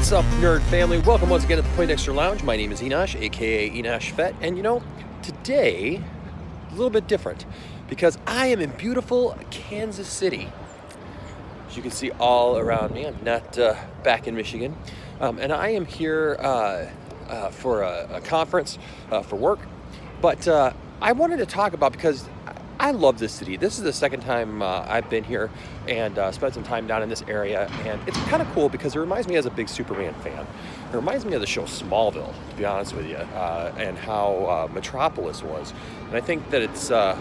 What's up, nerd family? Welcome once again to the Poindexter Lounge. My name is Enosh, aka Enosh Fett, and today, a little bit different because I am in beautiful Kansas City. As you can see all around me, I'm not back in Michigan, and I am here for a conference for work, but I wanted to talk about because I love this city. This is the second time I've been here and spent some time down in this area, and it's kind of cool because it reminds me as a big Superman fan. It reminds me of the show Smallville, to be honest with you, and how Metropolis was. And I think that it's some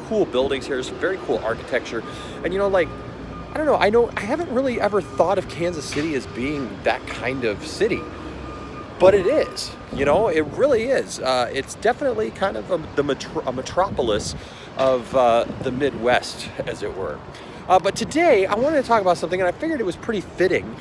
cool buildings here, some very cool architecture, and I don't know, I haven't really ever thought of Kansas City as being that kind of city. But it is, it really is. It's definitely kind of a metropolis of the Midwest, as it were. But today, I wanted to talk about something, and I figured it was pretty fitting,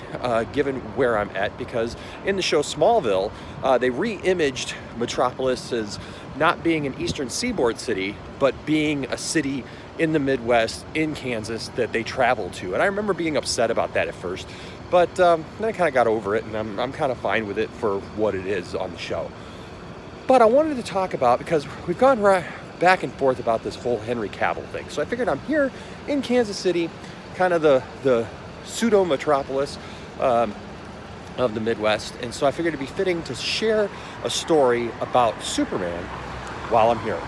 given where I'm at, because in the show Smallville, they re-imaged Metropolis as not being an Eastern Seaboard city, but being a city in the Midwest, in Kansas, that they travel to. And I remember being upset about that at first. But then I kind of got over it, and I'm kind of fine with it for what it is on the show. But I wanted to talk about, because we've gone back and forth about this whole Henry Cavill thing. So I figured I'm here in Kansas City, kind of the pseudo-metropolis of the Midwest. And so I figured it'd be fitting to share a story about Superman while I'm here.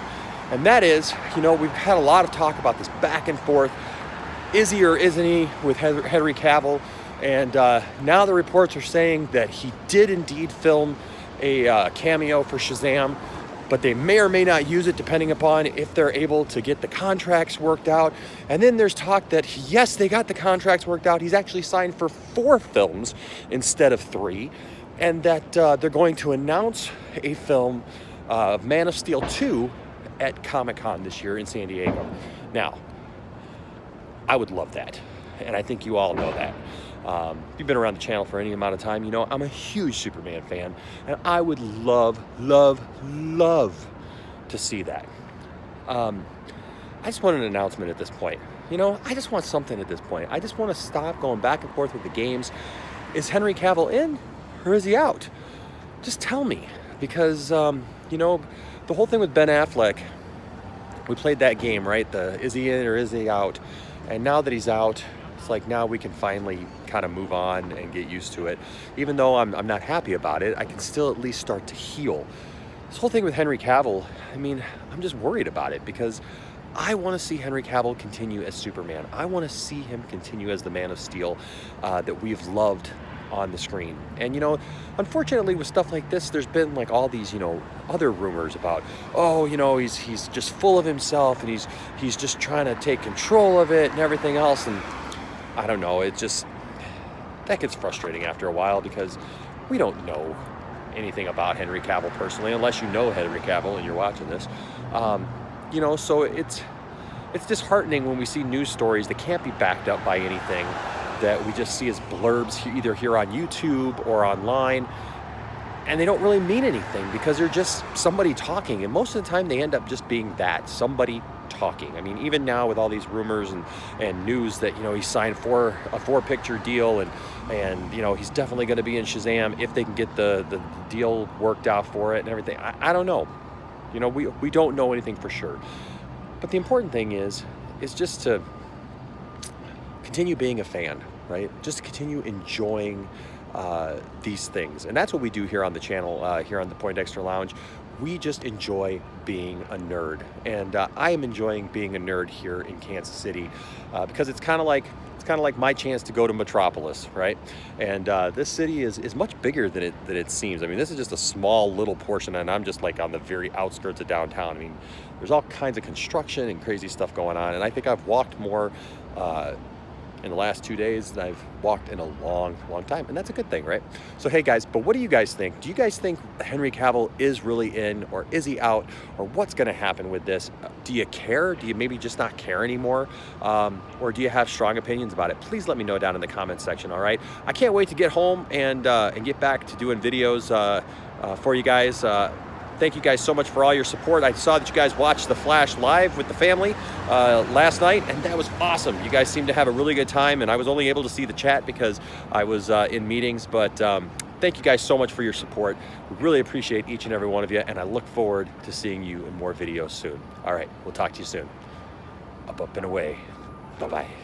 And that is, we've had a lot of talk about this back and forth. Is he or isn't he with Henry Cavill? And now the reports are saying that he did indeed film a cameo for Shazam, but they may or may not use it depending upon if they're able to get the contracts worked out. And then there's talk that, yes, they got the contracts worked out. He's actually signed for 4 films instead of 3. And that they're going to announce a film of Man of Steel 2 at Comic-Con this year in San Diego. Now, I would love that. And I think you all know that. If you've been around the channel for any amount of time, I'm a huge Superman fan, and I would love to see that. I just want an announcement at this point. I just want something at this point. I just want to stop going back and forth with the games. Is Henry Cavill in, or is he out? Just tell me, because the whole thing with Ben Affleck, we played that game, right? Is he in or is he out? And now that he's out, it's like now we can finally kind of move on and get used to it. Even though I'm not happy about it, I can still at least start to heal. This whole thing with Henry Cavill, I'm just worried about it because I want to see Henry Cavill continue as Superman. I want to see him continue as the Man of Steel that we've loved on the screen. And unfortunately with stuff like this, there's been like all these other rumors about, he's just full of himself and he's just trying to take control of it and everything else. And I don't know, that gets frustrating after a while because we don't know anything about Henry Cavill personally, unless you know Henry Cavill and you're watching this. So it's disheartening when we see news stories that can't be backed up by anything, that we just see as blurbs either here on YouTube or online, and they don't really mean anything because they're just somebody talking, and most of the time they end up just being that, somebody talking. Even now with all these rumors and news that he signed for a 4-picture deal and he's definitely going to be in Shazam if they can get the deal worked out for it and everything. I don't know. We don't know anything for sure. But the important thing is just to continue being a fan, right? Just to continue enjoying these things. And that's what we do here on the channel, here on the Poindexter Lounge. We just enjoy being a nerd. And I am enjoying being a nerd here in Kansas City because it's kind of like my chance to go to Metropolis, right? And this city is much bigger than it seems. This is just a small little portion, and I'm just like on the very outskirts of downtown. There's all kinds of construction and crazy stuff going on, and I think I've walked more in the last 2 days than I've walked in a long time, and that's a good thing, right? So hey guys, but what do you guys think? Do you guys think Henry Cavill is really in, or is he out, or what's going to happen with this? Do you care? Do you maybe just not care anymore? Or do you have strong opinions about it? Please let me know down in the comments section, all right? I can't wait to get home and get back to doing videos for you guys. Thank you guys so much for all your support. I saw that you guys watched The Flash live with the family last night, and that was awesome. You guys seemed to have a really good time, and I was only able to see the chat because I was in meetings, but thank you guys so much for your support. We really appreciate each and every one of you, and I look forward to seeing you in more videos soon. All right, we'll talk to you soon. Up and away. Bye-bye.